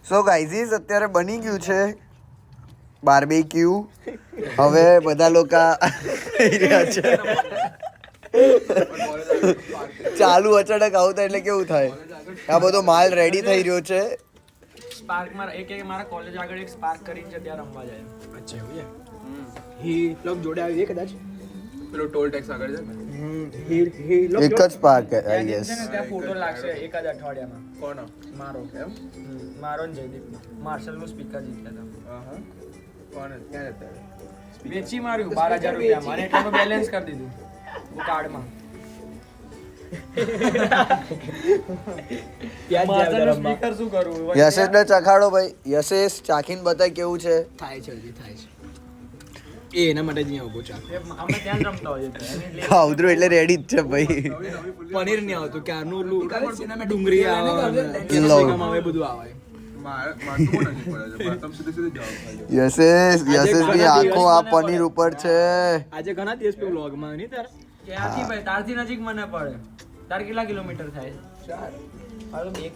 સો ગાઈઝીસ અત્યારે બની ગયું છે બાર્બીક્યુ. હવે બધા લોકો ખાઈ રહ્યા છે. ચાલુ અચાનક આવું થાય એટલે કેવું થાય? આ બધો માલ રેડી થઈ રહ્યો છે. સ્પાર્કમાં એક મારા કોલેજ આગળ એક સ્પાર્ક કરીને છે, ત્યાં રમવા જાય. અચ્છા એવું છે. હી લોક જોડે આવી છે કદાચ. પેલો ટોલ ટેક્સ આગળ છે ને. હી લોક એક જ પાર્ક આઈ ગેસ. ત્યાં ફોટો લાગશે એક જ અઠવાડિયામાં. કોનો? મારો એમ? મારો ને જયદીપનો. માર્શલનું સ્પીકર જીત્યા હતા. હા. કોને? ક્યાં જતા રહ્યા? વેચી માર્યું 12,000 રૂપિયામાં અને એટલાનું બેલેન્સ કરી દીધું કાર્ડમાં. માર્શલનું સ્પીકર શું કરું? યશેશ ને ચખાડો ભાઈ. યશેશ ચાખીને બતાય કેવું છે. થાય છે હજી થાય છે. એ એના માટે જ અહીંયા ઉભો ચા. અમે ત્યાં જ રમતા હોઈએ છીએ. ખાવધરું એટલે રેડી જ છે ભાઈ. પનીર નહીં આવતું ક્યારનું ઓલું ડુંગળી આવે બધું આવે. યશેષની આંખો આ પનીર ઉપર છે. આજે ઘણા દિવસ પેલું વ્લોગમાં નહીં તાર ક્યાંથી ભાઈ? તારથી નજીક મને પડે. તાર કેટલા કિલોમીટર થાય? 4.